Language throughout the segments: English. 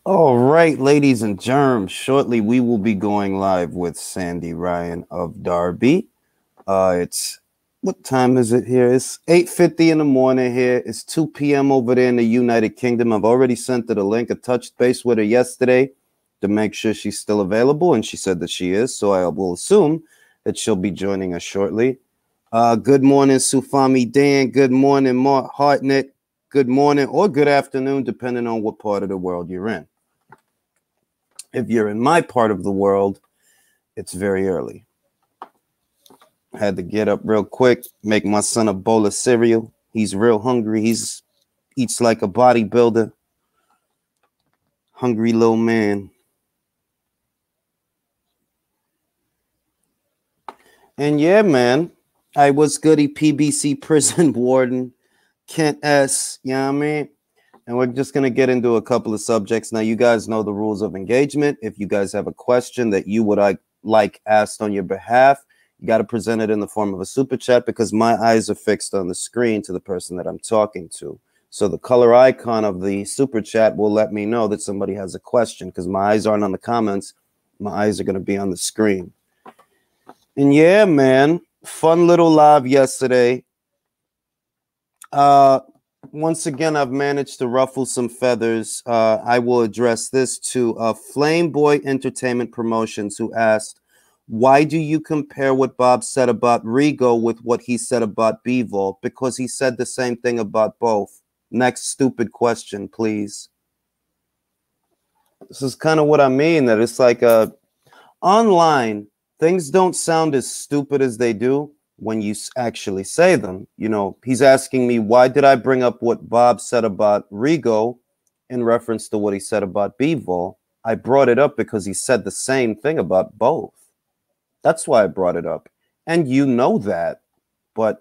All right, ladies and germs. Shortly, we will be going live with Sandy Ryan of Darby. It's what time is it here? It's 8:50 in the morning here. It's 2 p.m. over there in the United Kingdom. I've already sent her the link. I touched base with her yesterday to make sure she's still available, and she said that she is. So I will assume that she'll be joining us shortly. Good morning, Sufami Dan. Good morning, Mark Hartnett. Good morning or good afternoon, depending on what part of the world you're in. If you're in my part of the world, it's very early. I had to get up real quick, make my son a bowl of cereal. He's real hungry. Eats like a bodybuilder. Hungry little man. And yeah, man, I was goody PBC prison warden, Kent S. You know what I mean? And we're just going to get into a couple of subjects. Now, you guys know the rules of engagement. If you guys have a question that you would like asked on your behalf, you got to present it in the form of a super chat because my eyes are fixed on the screen to the person that I'm talking to. So the color icon of the super chat will let me know that somebody has a question because my eyes aren't on the comments. My eyes are going to be on the screen. And yeah, man, fun little live yesterday. Once again, I've managed to ruffle some feathers. I will address this to Flame Boy Entertainment Promotions, who asked, why do you compare what Bob said about Rigo with what he said about Bivol? Because he said the same thing about both. Next stupid question, please. This is kind of what I mean, that it's like online, things don't sound as stupid as they do when you actually say them. You know, he's asking me, why did I bring up what Bob said about Rigo in reference to what he said about Bivol? I brought it up because he said the same thing about both. That's why I brought it up. And you know that. But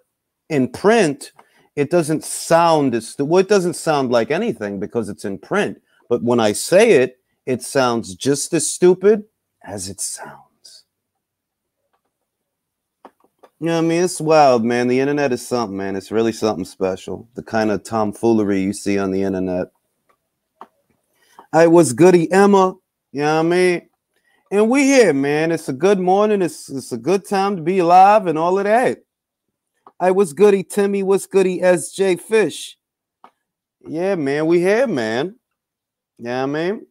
in print, it doesn't sound as well, it doesn't sound like anything because it's in print. But when I say it, it sounds just as stupid as it sounds. You know what I mean? It's wild, man. The internet is something, man. It's really something special. The kind of tomfoolery you see on the internet. I was goody Emma. You know what I mean? And we here, man. It's a good morning. It's a good time to be alive and all of that. I was goody Timmy. What's goody SJ Fish? Yeah, man. We here, man. You know what I mean?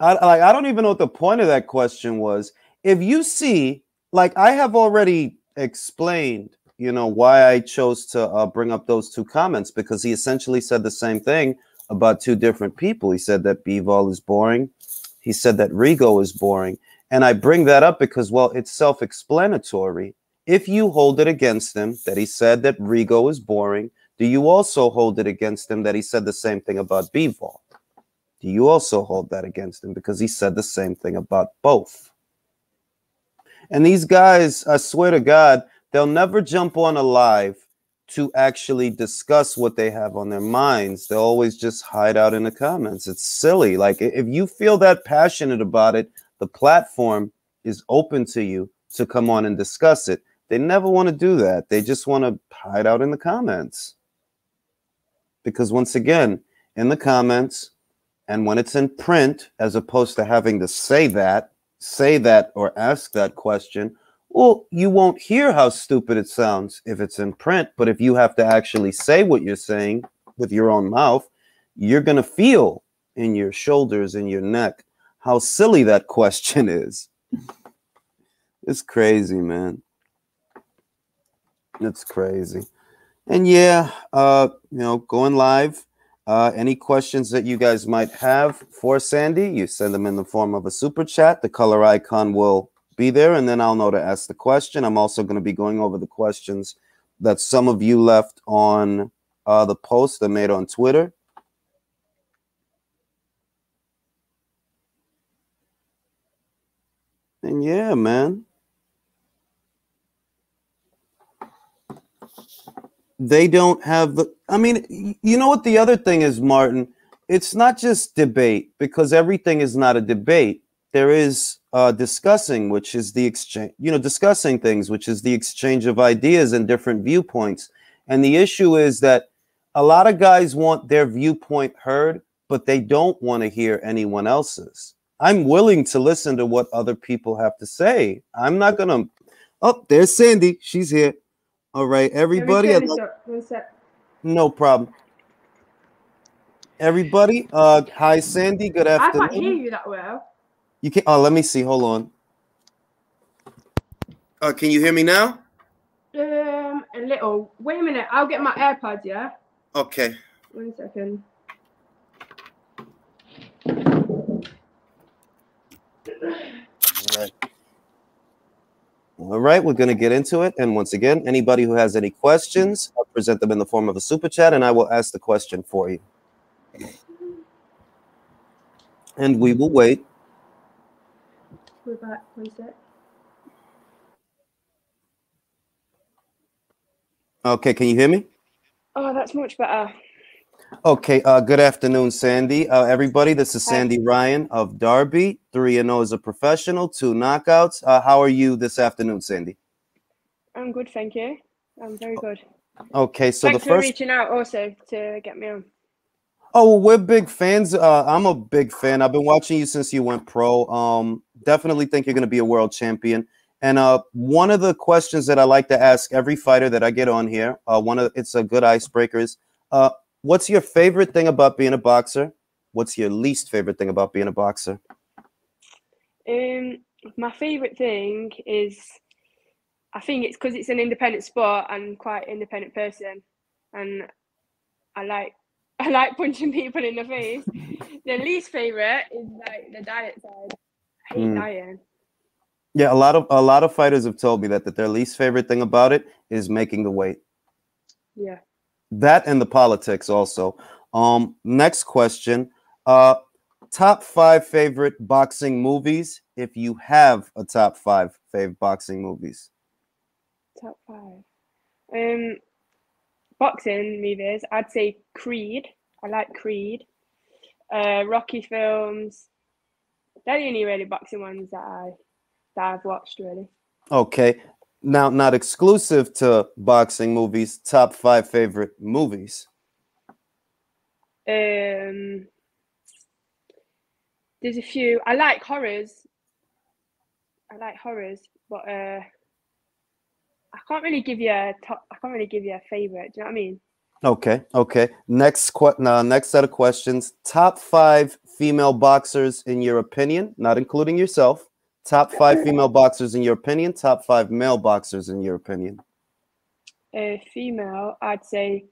I don't even know what the point of that question was. If you see, like, I have already explained, you know, why I chose to bring up those two comments, because he essentially said the same thing about two different people. He said that Bivol is boring. He said that Rigo is boring. And I bring that up because, well, it's self-explanatory. If you hold it against him that he said that Rigo is boring, do you also hold it against him that he said the same thing about Bivol? Do you also hold that against him because he said the same thing about both? And these guys, I swear to God, they'll never jump on a live to actually discuss what they have on their minds. They'll always just hide out in the comments. It's silly. Like, if you feel that passionate about it, the platform is open to you to come on and discuss it. They never want to do that. They just want to hide out in the comments. Because once again, in the comments, and when it's in print, as opposed to having to say that or ask that question, well, you won't hear how stupid it sounds if it's in print. But if you have to actually say what you're saying with your own mouth, you're going to feel in your shoulders and your neck how silly that question is. It's crazy, man. It's crazy. And yeah, you know, going live. Any questions that you guys might have for Sandy, you send them in the form of a super chat. The color icon will be there, and then I'll know to ask the question. I'm also going to be going over the questions that some of you left on the post I made on Twitter. And yeah, man. They don't have the, I mean, you know what the other thing is, Martin? It's not just debate, because everything is not a debate. There is discussing, which is the exchange, you know, discussing things, which is the exchange of ideas and different viewpoints. And the issue is that a lot of guys want their viewpoint heard, but they don't want to hear anyone else's. I'm willing to listen to what other people have to say. I'm not gonna. Oh, there's Sandy. She's here. All right, everybody. No problem. Everybody. Hi, Sandy. Good afternoon. I can't hear you that well. You can. Oh, let me see. Hold on. Can you hear me now? A little. Wait a minute. I'll get my AirPods. Yeah. Okay. 1 second. All right, we're going to get into it. And once again, anybody who has any questions, I'll present them in the form of a super chat, and I will ask the question for you. And we will wait. We're back. 1 sec. Okay, can you hear me? Oh, that's much better. Okay, good afternoon, Sandy. Everybody, this is Sandy Ryan of Derby, 3-0 as a professional, 2 knockouts. How are you this afternoon, Sandy? I'm good, thank you. I'm very good. Okay, so thanks for reaching out also to get me on. Oh, we're big fans. I'm a big fan. I've been watching you since you went pro. Definitely think you're going to be a world champion. And one of the questions that I like to ask every fighter that I get on here, it's a good icebreaker, is what's your favorite thing about being a boxer? What's your least favorite thing about being a boxer? My favorite thing is, I think it's because it's an independent sport and quite independent person, and I like punching people in the face. The least favorite is like the diet side. I hate dieting. Yeah, a lot of fighters have told me that their least favorite thing about it is making the weight. Yeah. That and the politics also. Next question. Top 5 favorite boxing movies, if you have a top 5 favorite boxing movies. Top 5. Boxing movies, I'd say Creed. I like Creed. Rocky films. They're the only really boxing ones that I've watched, really. Okay. Now, not exclusive to boxing movies, top 5 favorite movies. There's a few. I like horrors, but I can't really give you a favorite. Do you know what I mean? Okay. Next set of questions. Top 5 female boxers in your opinion, not including yourself. Top 5 female boxers in your opinion. Top 5 male boxers in your opinion. Female, I'd say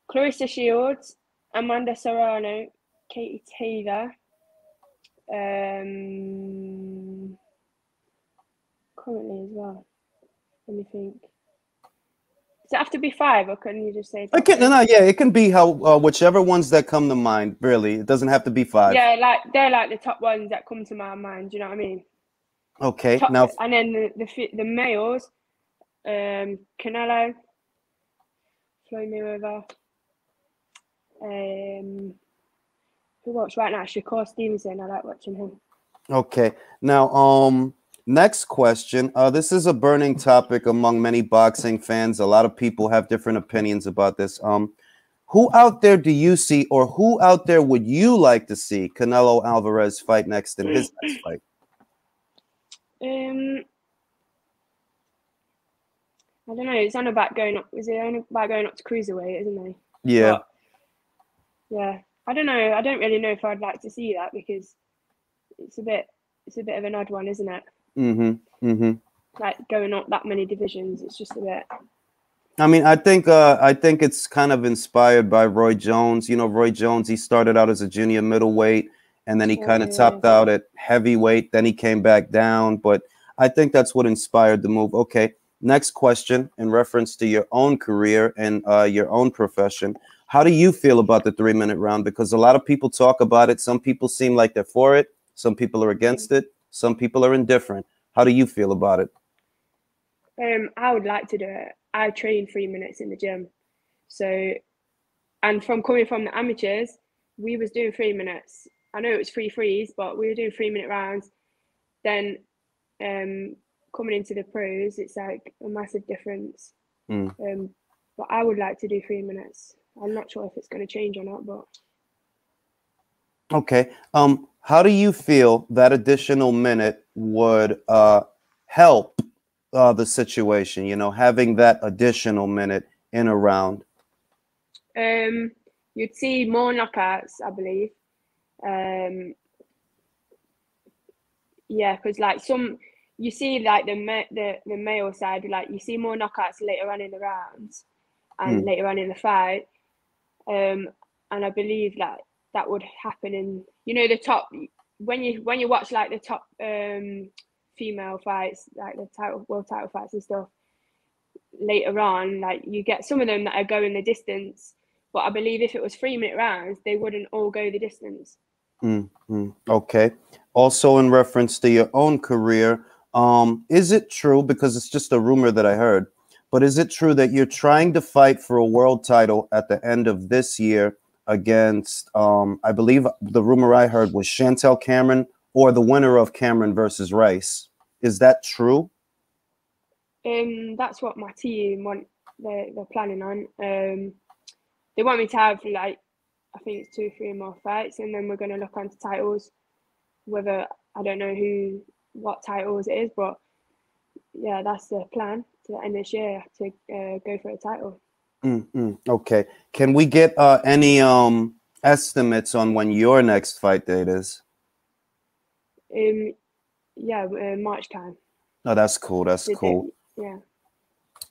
Clarissa Shields, Amanda Serrano, Katie Taylor. Currently as well. Let me think. Does it have to be 5, or can you just say? It can be whichever ones that come to mind. Really, it doesn't have to be 5. Yeah, they're like the top ones that come to my mind. Do you know what I mean? Okay. Now, and then the males, Canelo, Floyd Mayweather. Who else right now? Shakur Stevenson. I like watching him. Okay. Now, next question. This is a burning topic among many boxing fans. A lot of people have different opinions about this. Who out there do you see, or who out there would you like to see Canelo Alvarez fight next in his next fight? I don't know. It's on about going up. Is it on about going up to cruiserweight, isn't it? Yeah. But, yeah. I don't know. I don't really know if I'd like to see that, because it's a bit of an odd one, isn't it? Like going up that many divisions, it's just a bit. I mean, I think it's kind of inspired by Roy Jones. You know, Roy Jones, he started out as a junior middleweight, and then he kind of topped out at heavyweight. Then he came back down, but I think that's what inspired the move. Okay, next question in reference to your own career and your own profession. How do you feel about the 3-minute round? Because a lot of people talk about it. Some people seem like they're for it. Some people are against it. Some people are indifferent. How do you feel about it? I would like to do it. I train 3 minutes in the gym. So, and coming from the amateurs, we was doing 3 minutes. I know it was 3 threes, but we were doing 3-minute rounds. Then coming into the pros, it's like a massive difference. But I would like to do 3 minutes. I'm not sure if it's going to change or not, but Okay. How do you feel that additional minute would help the situation? You know, having that additional minute in a round. You'd see more knockouts, I believe. Yeah, because like you see like the male side, like you see more knockouts later on in the rounds and later on in the fight. And I believe that would happen in, you know, the top, when you watch like the top female fights, like the world title fights and stuff later on, like you get some of them that are going the distance, but I believe if it was 3-minute rounds, they wouldn't all go the distance. Okay. Also, in reference to your own career, is it true, because it's just a rumor that I heard, but is it true that you're trying to fight for a world title at the end of this year against, I believe the rumor I heard was Chantel Cameron, or the winner of Cameron versus Rice? Is that true? That's what my team want. They're planning on. They want me to have like, I think it's 2-3 more fights, and then we're going to look onto titles. Whether, I don't know what titles it is, but yeah, that's the plan to the end of this year to go for a title. Okay. Can we get any estimates on when your next fight date is? Yeah, March time. Oh, that's cool. That's cool. Yeah.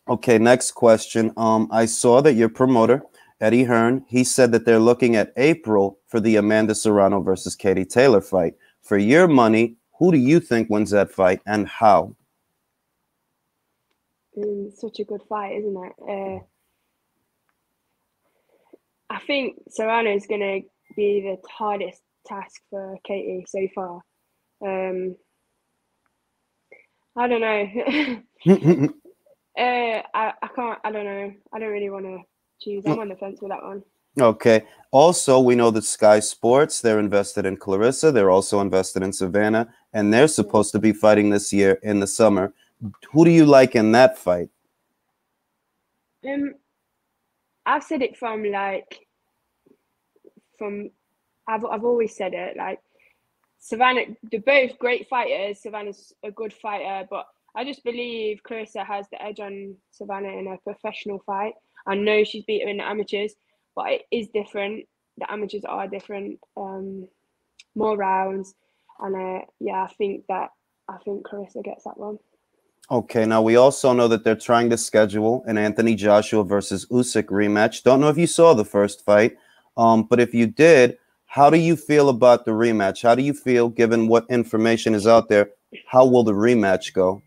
Okay, next question. I saw that your promoter, Eddie Hearn, he said that they're looking at April for the Amanda Serrano versus Katie Taylor fight. For your money, who do you think wins that fight and how? Such a good fight, isn't it? I think Serrano is going to be the hardest task for Katie so far. I don't know. I can't. I don't know. I don't really want to choose. I'm on the fence with that one. Okay. Also, we know that Sky Sports, they're invested in Clarissa. They're also invested in Savannah, and they're supposed to be fighting this year in the summer. Who do you like in that fight? I've said it I've always said it, like, Savannah, they're both great fighters. Savannah's a good fighter, but I just believe Clarissa has the edge on Savannah in a professional fight. I know she's beat her in the amateurs, but it is different. The amateurs are different, more rounds, and yeah, I think Clarissa gets that one. Okay, now we also know that they're trying to schedule an Anthony Joshua versus Usyk rematch. Don't know if you saw the first fight, but if you did, how do you feel about the rematch? How do you feel, given what information is out there? How will the rematch go?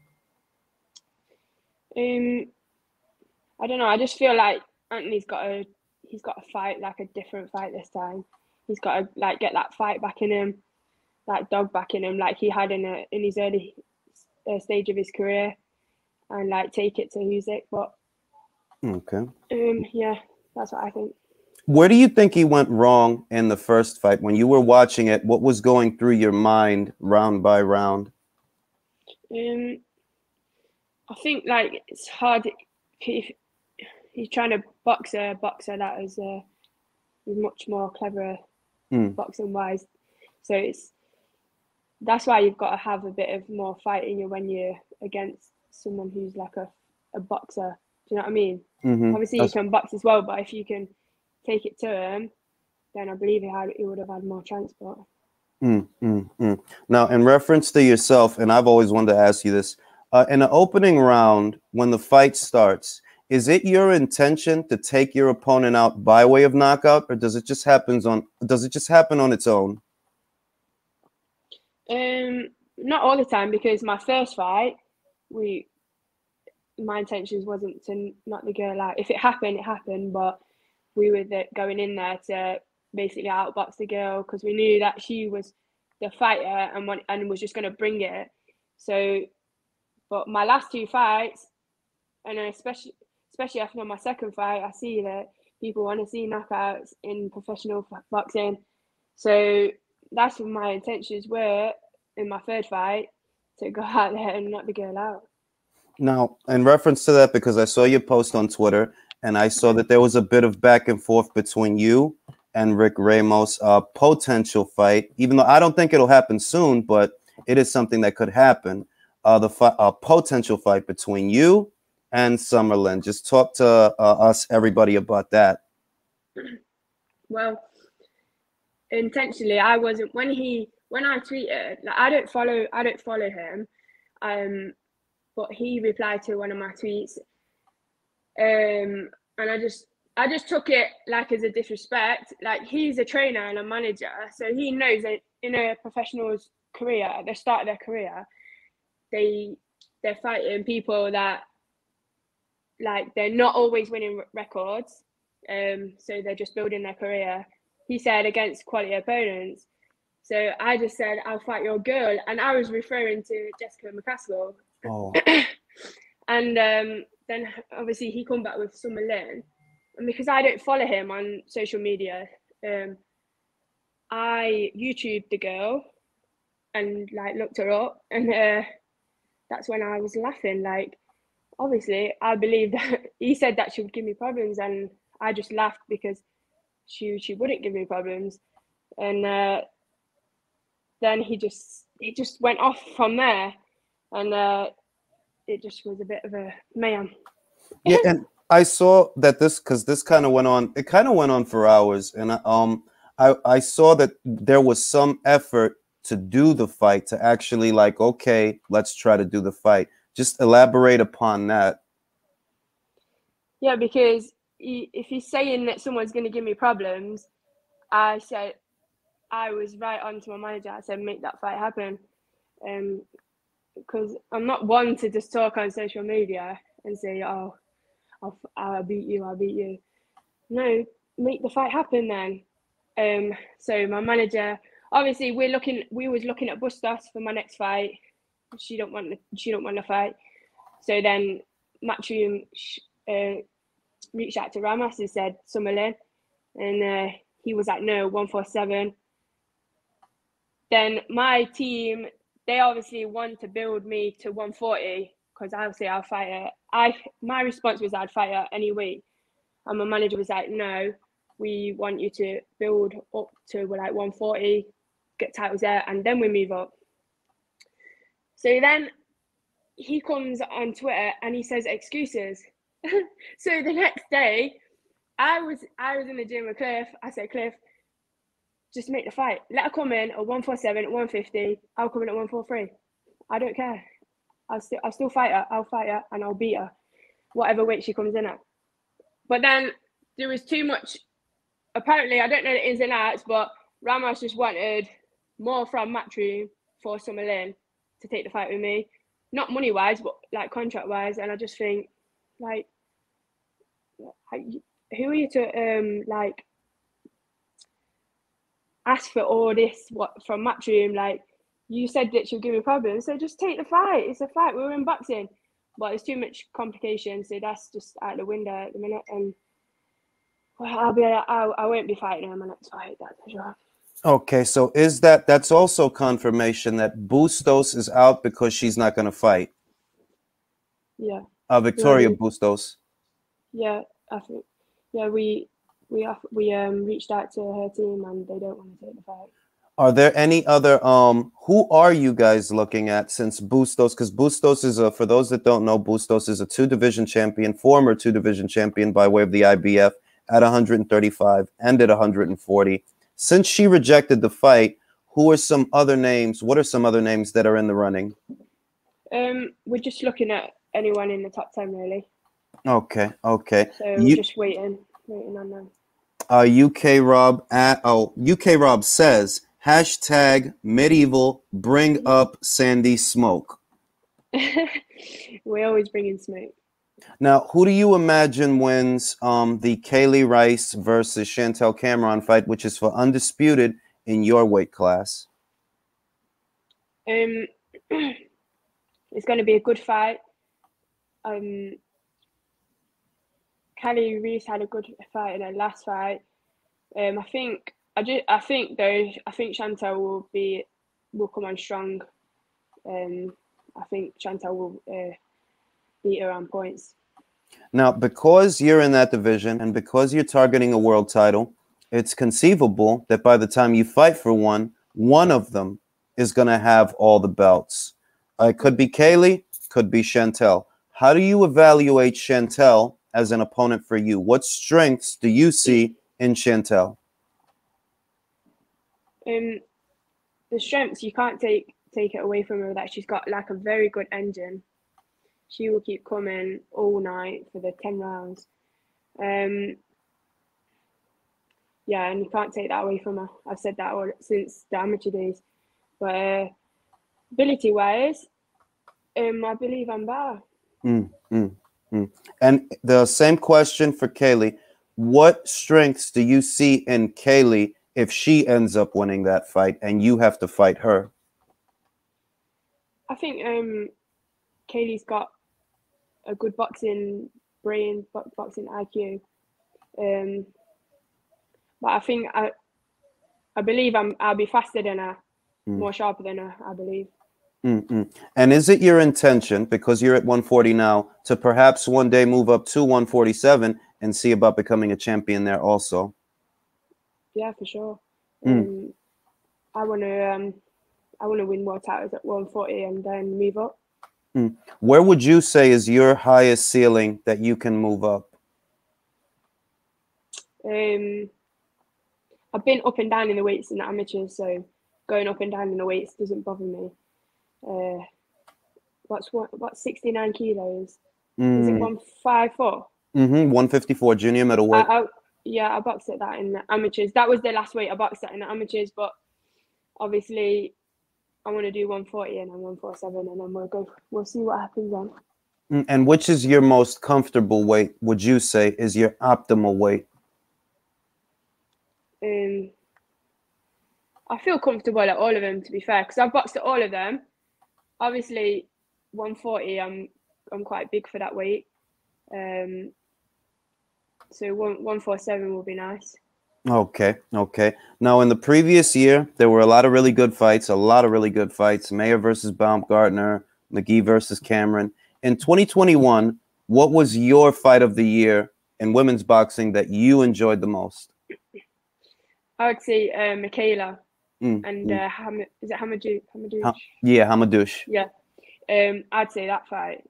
I don't know. I just feel like Anthony's got to fight like a different fight this time. He's got to like get that fight back in him, that dog back in him, like he had in his early stage of his career, and like take it to Usyk. But okay, yeah, that's what I think. Where do you think he went wrong in the first fight? When you were watching it, what was going through your mind round by round? I think like it's hard if he's trying to box a boxer that is much more clever boxing wise. So that's why you've got to have a bit of more fight in you when you're against someone who's like a boxer. Do you know what I mean? Obviously, you can box as well, but if you can take it to him, then I believe he would have had more chance. But Now, in reference to yourself, and I've always wanted to ask you this, in the opening round, when the fight starts, is it your intention to take your opponent out by way of knockout, or does it just happen on its own? Not all the time, because my first fight, my intentions wasn't to knock the girl out. If it happened, it happened, but we were going in there to basically outbox the girl because we knew that she was the fighter and was just going to bring it. So, but my last two fights, and especially after my second fight, I see that people want to see knockouts in professional boxing. So that's what my intentions were in my third fight, to go out there and knock the girl out. Now, in reference to that, because I saw your post on Twitter and I saw that there was a bit of back and forth between you and Rick Ramos, a potential fight, even though I don't think it'll happen soon, but it is something that could happen. A potential fight between you and Summerlin. Just talk to us, everybody, about that. Well, intentionally, I wasn't when I tweeted. Like, I don't follow him, but he replied to one of my tweets, and I just took it like as a disrespect. Like, he's a trainer and a manager, so he knows that in a professional's career, at the start of their career, they're fighting people that, like, they're not always winning records, so they're just building their career. He said against quality opponents. So I just said, I'll fight your girl, and I was referring to Jessica McCaskill. Oh. And then obviously he come back with Summer Lin, and because I don't follow him on social media, I YouTubed the girl and like looked her up, and that's when I was laughing. Like, obviously I believe that he said that she would give me problems, and I just laughed because she wouldn't give me problems. And then he just went off from there, and it just was a bit of a mayhem. Yeah, and I saw that because this kind of went on. It kind of went on for hours, and I saw that there was some effort to do the fight, to actually like, okay, let's try to do the fight. Just elaborate upon that. Yeah, because if he's saying that someone's going to give me problems, I said, I was right on to my manager. I said, make that fight happen. Because I'm not one to just talk on social media and say, oh, I'll beat you. No, make the fight happen then. So my manager, obviously we was looking at Bustos for my next fight. She don't want to fight. So then Matchroom reached out to Ramos and said Summer Lin, and he was like, no, 147. Then my team, they obviously want to build me to 140 because obviously I'll fight her. My response was I'd fight her anyway, and my manager was like, no, we want you to build up to like 140, get titles there, and then we move up. So then he comes on Twitter and he says excuses. So the next day, I was in the gym with Cliff. I said, Cliff, just make the fight. Let her come in at 147, at 150. I'll come in at 143. I don't care. I'll still fight her. I'll fight her and I'll beat her, whatever weight she comes in at. But then there was too much. Apparently, I don't know the ins and outs, but Ramos just wanted more from Matchroom for Summer Lin to take the fight with me. Not money-wise, but like contract-wise. And I just think, like, who are you to like ask for all this from Matchroom? Like, you said that she'll give me problems, so just take the fight. It's a fight. We're in boxing, but it's too much complication, so that's just out the window at the minute. And well, I won't be fighting her in my next fight, that's for sure. Okay, so that's also confirmation that Bustos is out because she's not going to fight? Yeah. Victoria Bustos. Yeah, I think. Yeah, we reached out to her team and they don't want to take the fight. Are there any other who are you guys looking at since Bustos? Because Bustos is for those that don't know, Bustos is a former two division champion by way of the IBF at 135 and at 140. Since she rejected the fight, who are some other names? What are some other names that are in the running? We're just looking at anyone in the top 10, really. Okay. So we're just waiting on them. UK Rob says #medieval bring up Sandy Smoke. We're always bringing smoke. Now, who do you imagine wins the Kaylee Rice versus Chantel Cameron fight, which is for undisputed in your weight class? It's going to be a good fight. Kelly Reese had a good fight in her last fight. I think Chantel will come on strong. I think Chantel will beat her on points. Now, because you're in that division and because you're targeting a world title, it's conceivable that by the time you fight for one of them is going to have all the belts. It could be Kaylee, could be Chantel. How do you evaluate Chantel as an opponent for you? What strengths do you see in Chantel? The strengths, you can't take it away from her, that she's got like a very good engine. She will keep coming all night for the 10 rounds. Yeah, and you can't take that away from her. I've said that all since the amateur days. But ability-wise, I believe I'm better. And the same question for Kaylee. What strengths do you see in Kaylee if she ends up winning that fight and you have to fight her? I think Kaylee's got a good boxing brain, boxing IQ. But I think I believe I'll be faster than her, more sharper than her, I believe. And is it your intention, because you're at 140 now, to perhaps one day move up to 147 and see about becoming a champion there also? Yeah, for sure. I want to win more titles at 140 and then move up. Where would you say is your highest ceiling that you can move up? I've been up and down in the weights in the amateurs, so going up and down in the weights doesn't bother me. What's 69 kilos? Is it 154? 154 junior middleweight. I boxed at that in the amateurs. That was the last weight I boxed at in the amateurs, but obviously I want to do 140 and then 147, and then we'll see what happens then. And which is your most comfortable weight, would you say, is your optimal weight? I feel comfortable at all of them, to be fair, because I've boxed at all of them. Obviously 140, I'm quite big for that weight. So 147 will be nice. Okay. Now, in the previous year, there were a lot of really good fights. Mayer versus Baumgartner, McGee versus Cameron. In 2021, what was your fight of the year in women's boxing that you enjoyed the most? I would say Michaela and is it Hamadouche? Yeah, Hamadouche. Yeah, I'd say that fight.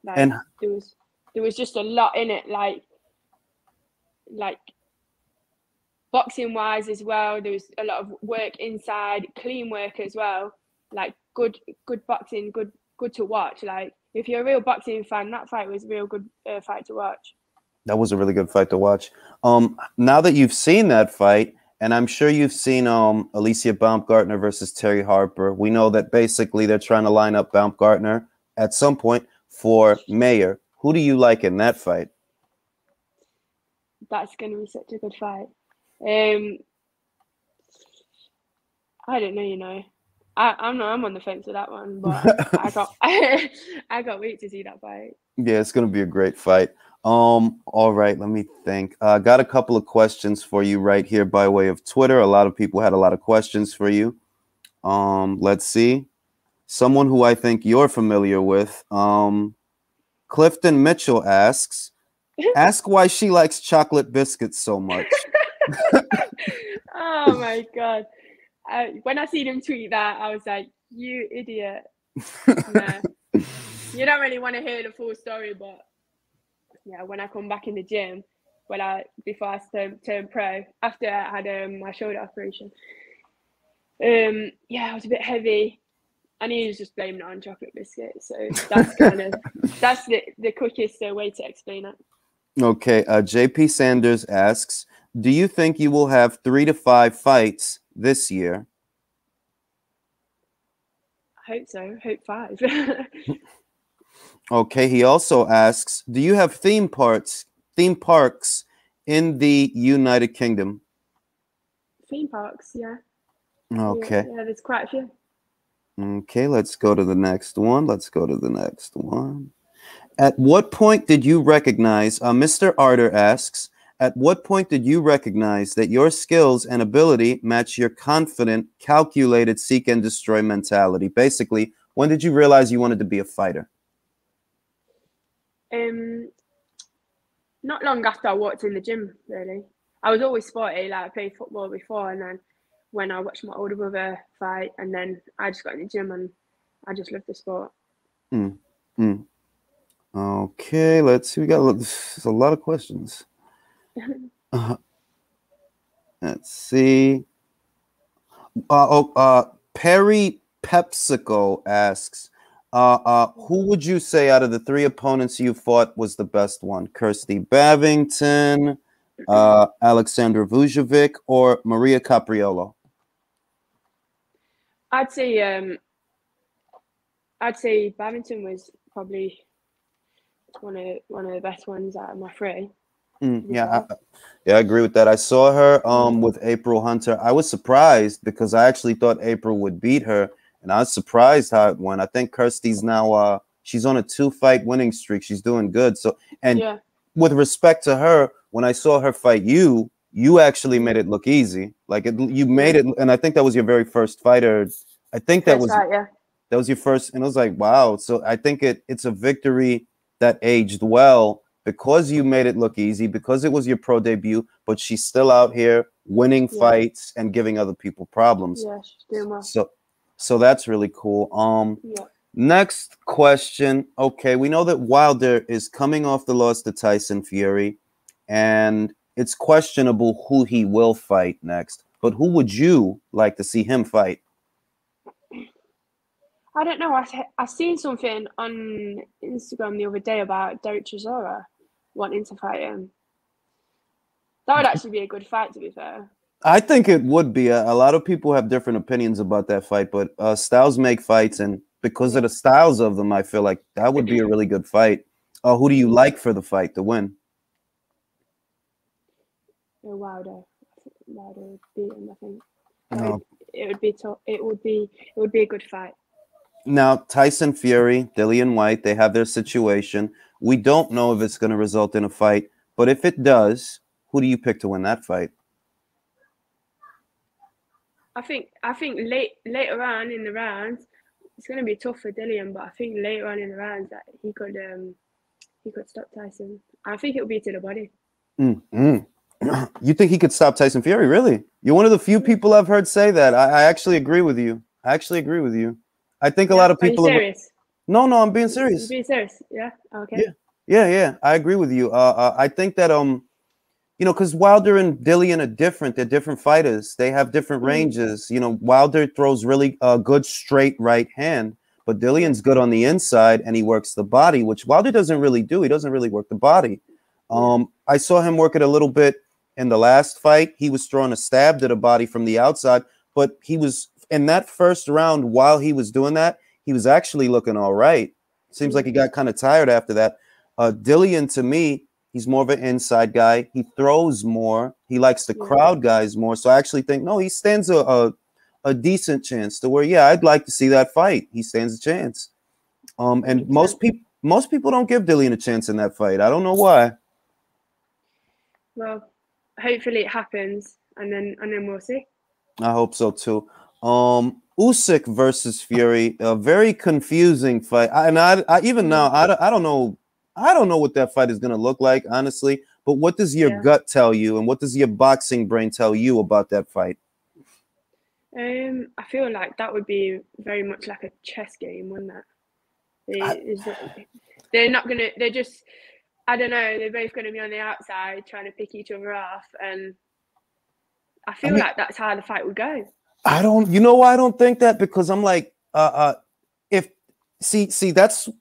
Like, and there was just a lot in it, like boxing wise as well. There was a lot of work inside, clean work as well. Like good boxing, good to watch. Like if you're a real boxing fan, that fight was a real good fight to watch. That was a really good fight to watch. Now that you've seen that fight, and I'm sure you've seen Alicia Baumgartner versus Terry Harper, we know that basically they're trying to line up Baumgartner at some point for Mayer. Who do you like in that fight? That's going to be such a good fight. I don't know, I'm on the fence with that one, but I can't wait to see that fight. Yeah, it's going to be a great fight. All right, let me think. I got a couple of questions for you right here by way of Twitter. A lot of people had a lot of questions for you. Let's see. Someone who I think you're familiar with, Clifton Mitchell asks, ask why she likes chocolate biscuits so much. Oh my God. When I seen him tweet that, I was like, you idiot. Nah. You don't really want to hear the full story, but yeah, when I come back in the gym, before I turned pro, after I had my shoulder operation, I was a bit heavy, and he was just blaming it on chocolate biscuits. So that's that's the quickest way to explain it. Okay, JP Sanders asks, do you think you will have 3 to 5 fights this year? I hope so. Hope 5. Okay, he also asks, do you have theme parks in the United Kingdom? Theme parks, yeah. Okay. Yeah, there's quite a few. Okay, let's go to the next one. At what point did you recognize, Mr. Arter asks, at what point did you recognize that your skills and ability match your confident, calculated, seek and destroy mentality? Basically, when did you realize you wanted to be a fighter? Not long after I walked in the gym, really. I was always sporty. Like I played football before, and then when I watched my older brother fight, and then I just got in the gym and I just loved the sport. Mm, mm. Okay, let's see. We got a lot of questions. Let's see. Perry Pepsico asks, who would you say out of the 3 opponents you fought was the best one? Kirsty Bavington, Alexandra Vujovic, or Maria Capriolo? I'd say Bavington was probably one of the best ones out of my 3. Yeah, I agree with that. I saw her with April Hunter. I was surprised because I actually thought April would beat her, and I was surprised how it went. I think Kirsty's now she's on a 2-fight winning streak. She's doing good. So, and with respect to her, when I saw her fight you actually made it look easy. Like you made it, and I think that was your very first fighter. I think that was that was your first, and it was like wow. So I think it's a victory that aged well. Because you made it look easy, because it was your pro debut, but she's still out here winning fights and giving other people problems. Yeah, she's doing well. So that's really cool. Next question. Okay, we know that Wilder is coming off the loss to Tyson Fury, and it's questionable who he will fight next. But who would you like to see him fight? I don't know. I seen something on Instagram the other day about Derek Chisora wanting to fight him. That would actually be a good fight, to be fair. I think it would be. A lot of people have different opinions about that fight, but styles make fights, and because of the styles of them, I feel like that would be a really good fight. Who do you like for the fight to win? Wilder. Wilder would beat him, I think. No. It would be tough. It would be a good fight. Now, Tyson Fury, Dillian Whyte, they have their situation. We don't know if it's going to result in a fight, but if it does, who do you pick to win that fight? I think later on in the rounds, it's going to be tough for Dillian, but I think later on in the rounds that he could stop Tyson. I think it will be to the body. You think he could stop Tyson Fury? Really? You're one of the few people I've heard say that. I actually agree with you. I think a lot of people. Are you serious? No, I'm being serious. You're being serious? Yeah. Okay. Yeah. I agree with you. I think that because Wilder and Dillian are different. They're different fighters. They have different ranges. Wilder throws really good straight right hand, but Dillian's good on the inside and he works the body, which Wilder doesn't really do. He doesn't really work the body. I saw him work it a little bit in the last fight. He was throwing a stab to the body from the outside, but he was in that first round. While he was doing that, he was actually looking all right. Seems like he got kind of tired after that. Dillian, to me, he's more of an inside guy. He throws more. He likes to crowd guys more. So I actually think, no, he stands a decent chance to where, I'd like to see that fight. He stands a chance. And most people don't give Dillian a chance in that fight. I don't know why. Well, hopefully it happens, and then we'll see. I hope so too. Usyk versus Fury, a very confusing fight. I even now I don't know what that fight is going to look like, honestly. But what does your gut tell you, and what does your boxing brain tell you about that fight? I feel like that would be very much like a chess game, wouldn't it? They're not gonna. They're just. I don't know. They're both going to be on the outside trying to pick each other off, and I feel like that's how the fight would go. I don't. You know why I don't think that? Because I'm like, that's.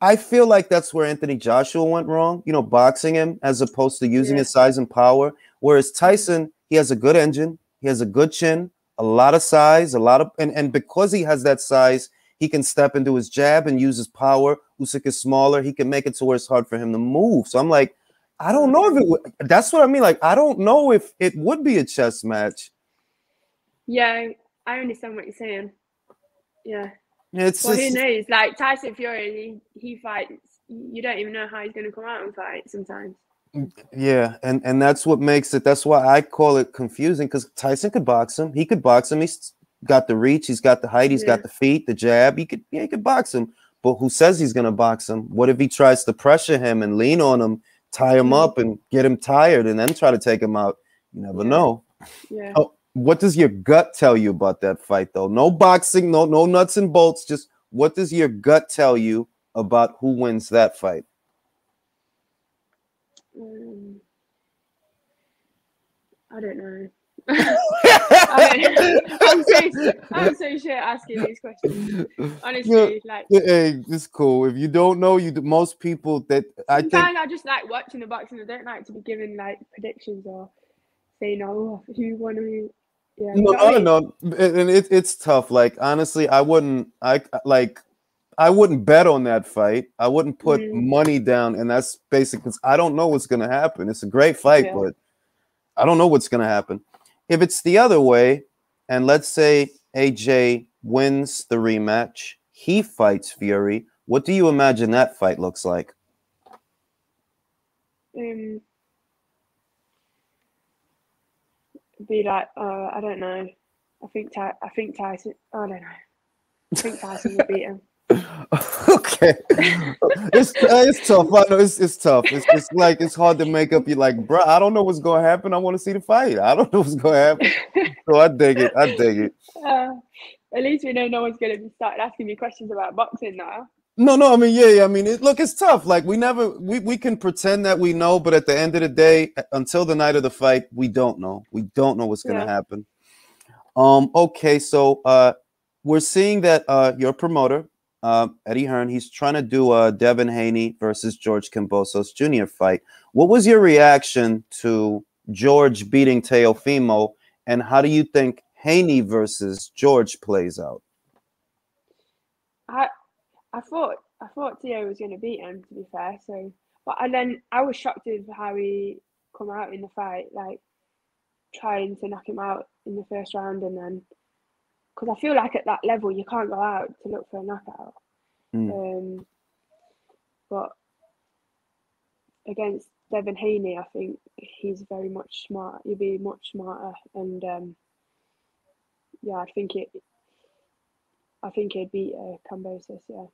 I feel like that's where Anthony Joshua went wrong. Boxing him as opposed to using his size and power. Whereas Tyson, he has a good engine, he has a good chin, a lot of size, and because he has that size, he can step into his jab and use his power. Usyk is smaller. He can make it to where it's hard for him to move. So I'm like, I don't know if it would. That's what I mean. Like, I don't know if it would be a chess match. Yeah, I understand what you're saying. Yeah. Who knows? Like Tyson Fury, he fights. You don't even know how he's going to come out and fight sometimes. Yeah, and that's what makes it. That's why I call it confusing, because Tyson could box him. He could box him. He's got the reach. He's got the height. He's got the feet, the jab. He could box him. But who says he's going to box him? What if he tries to pressure him and lean on him, tie him up and get him tired and then try to take him out? You never Yeah. know. Yeah. Oh, what does your gut tell you about that fight, though? No boxing, no nuts and bolts. Just what does your gut tell you about who wins that fight? I don't know. I'm so shit asking these questions. Honestly, like Hey, it's cool. If you don't know, most people that sometimes I just like watching the boxing. I don't like to be given like predictions or saying, "Oh, who won who." Yeah, no, and it's tough. Like honestly, I wouldn't bet on that fight. I wouldn't put money down, and that's basic because I don't know what's gonna happen. It's a great fight, but I don't know what's gonna happen. If it's the other way, and let's say AJ wins the rematch, he fights Fury. What do you imagine that fight looks like? Be like, I don't know. I think Tyson. I don't know. I think Tyson will beat him. Okay, it's tough. I know it's tough. It's like it's hard to make up. You're like, bro, I don't know what's gonna happen. I want to see the fight. I don't know what's gonna happen. So I dig it. At least we know no one's gonna be started asking me questions about boxing now. No. I mean, yeah. I mean, look, it's tough. Like we can pretend that we know, but at the end of the day, until the night of the fight, we don't know. We don't know what's gonna happen. Okay, so we're seeing that your promoter. Eddie Hearn, he's trying to do a Devin Haney versus George Kambosos Jr. fight. What was your reaction to George beating Teofimo, and how do you think Haney versus George plays out? I thought Teo was going to beat him, to be fair. So, and then I was shocked with how he come out in the fight, like trying to knock him out in the first round, and then because I feel like at that level you can't go out to look for a knockout. But against Devin Haney, I think he's very much smart. He'd be much smarter, and I think he'd beat Kambosos. Yeah.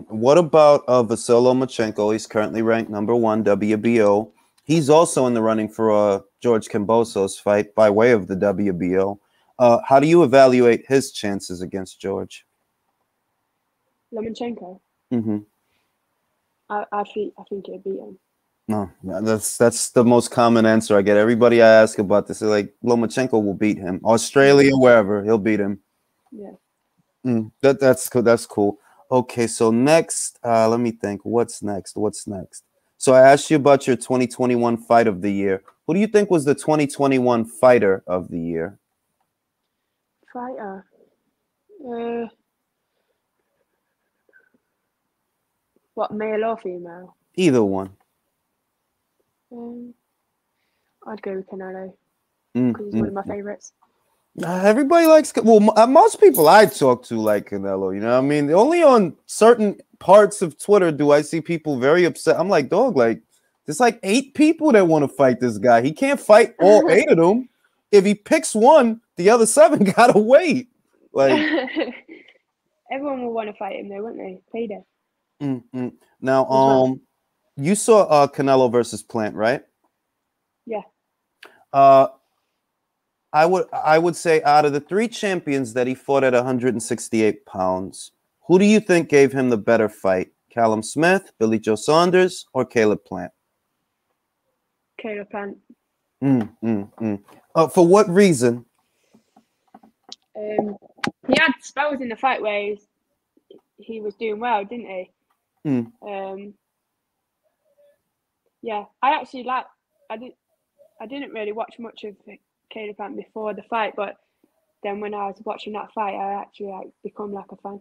What about Vasyl Lomachenko? He's currently ranked #1 WBO. He's also in the running for a George Kambosos fight by way of the WBO. How do you evaluate his chances against George? Lomachenko. I think he'd beat him. No, that's the most common answer I get. Everybody I ask about this is like Lomachenko will beat him. Australia, wherever, he'll beat him. Yeah. That's cool. That's cool. Okay, so next, let me think. What's next? So I asked you about your 2021 fight of the year. Who do you think was the 2021 fighter of the year? Fighter. What, male or female? Either one. I'd go with Canelo because he's one of my favorites. Everybody likes, well, most people I talk to like Canelo, you know what I mean? Only on certain parts of Twitter do I see people very upset. I'm like, dog, like, there's like 8 people that want to fight this guy. He can't fight all 8 of them. If he picks one, the other 7 gotta wait. Like, everyone will want to fight him though, won't they? Payday. Now, you saw Canelo versus Plant, right? Yeah. I would say out of the 3 champions that he fought at 168 pounds, who do you think gave him the better fight? Callum Smith, Billy Joe Saunders, or Caleb Plant? Caleb Plant. For what reason? He had spells in the fight where he was doing well, didn't he? Yeah, I didn't really watch much of Caleb Plant before the fight, but then when I was watching that fight, I actually become like a fan.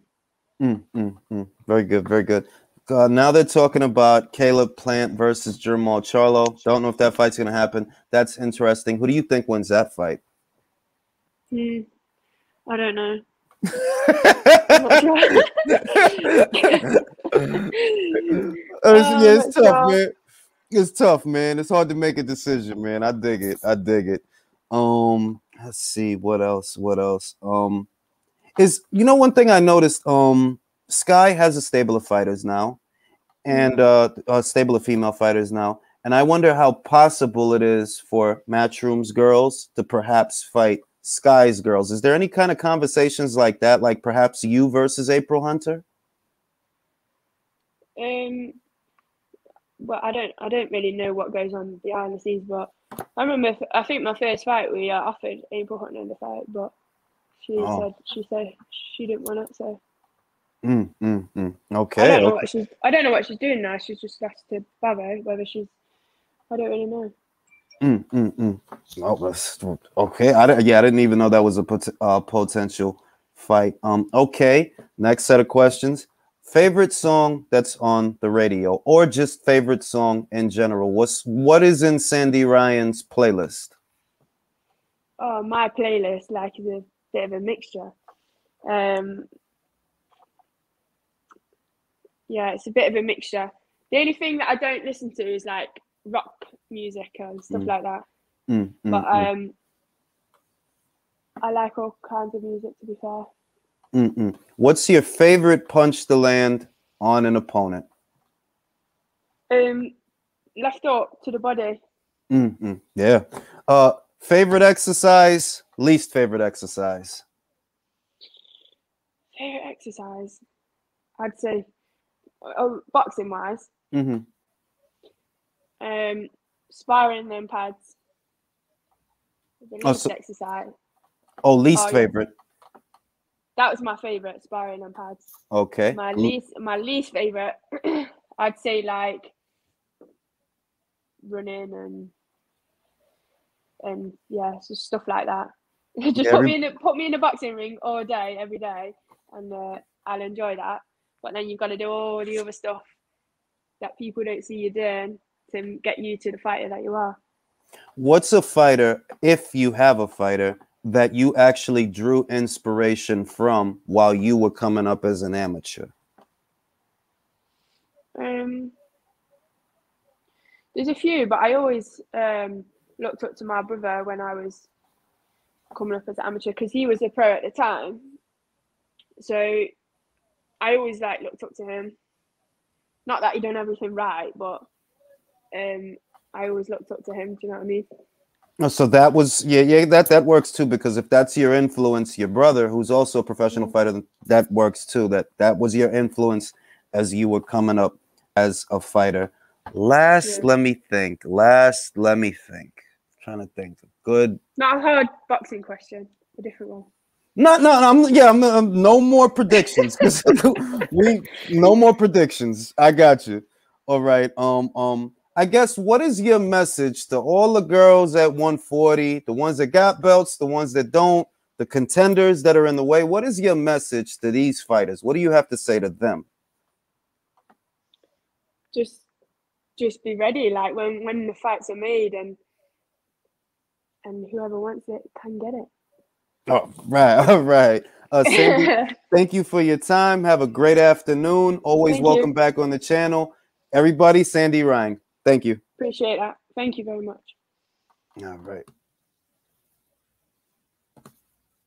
Very good, very good. Now they're talking about Caleb Plant versus Jermall Charlo. Don't know if that fight's gonna happen. That's interesting. Who do you think wins that fight? I don't know. It's tough, man. It's tough, man. It's hard to make a decision, man. I dig it. Let's see what else. Is one thing I noticed? Sky has a stable of fighters now, and a stable of female fighters now, and I wonder how possible it is for Matchroom's girls to perhaps fight Sky's girls. Is there any kind of conversations like that, like perhaps you versus April Hunter? Well, I don't really know what goes on behind the scenes, but I remember I think my first fight we offered April Hunter in the fight, but she said she didn't want it. So Okay. I don't know what she's doing now. She's just left to Bavo. Whether she's, I don't really know. Oh, okay. I didn't even know that was a potential fight. Okay. Next set of questions. Favorite song that's on the radio, or just favorite song in general? What is in Sandy Ryan's playlist? Oh, my playlist is a bit of a mixture. Yeah, it's a bit of a mixture. The only thing that I don't listen to is like rock music and stuff like that. But I like all kinds of music, to be fair. What's your favorite punch to land on an opponent? Left hook to the body. Yeah. Favorite exercise, least favorite exercise? Favorite exercise, I'd say, boxing wise. Sparring and pads. The least exercise. Least favorite. Yeah. That was my favorite, sparring and pads. Okay. My least favorite, I'd say like running and yeah, just stuff like that. Just put me in a boxing ring all day, every day, and I'll enjoy that. But then you've got to do all the other stuff that people don't see you doing to get you to the fighter that you are. What's a fighter, if you have a fighter, that you actually drew inspiration from while you were coming up as an amateur? There's a few, but I always looked up to my brother when I was coming up as an amateur because he was a pro at the time. So I always looked up to him. Not that he done everything right, but I always looked up to him. Do you know what I mean? So that was that works too, because if that's your influence, your brother, who's also a professional fighter, that works too. That was your influence as you were coming up as a fighter. Let me think. I'm trying to think. Good. Not a hard boxing question. A different one. No. I'm no more predictions. No more predictions. I got you. All right. I guess, what is your message to all the girls at 140, the ones that got belts, the ones that don't, the contenders that are in the way? What is your message to these fighters? What do you have to say to them? Just be ready. Like when the fights are made, and whoever wants it can get it. Oh, right. All right. Sandy, thank you for your time. Have a great afternoon. Always welcome back on the channel. Everybody, Sandy Ryan. Thank you. Appreciate that. Thank you very much. All right.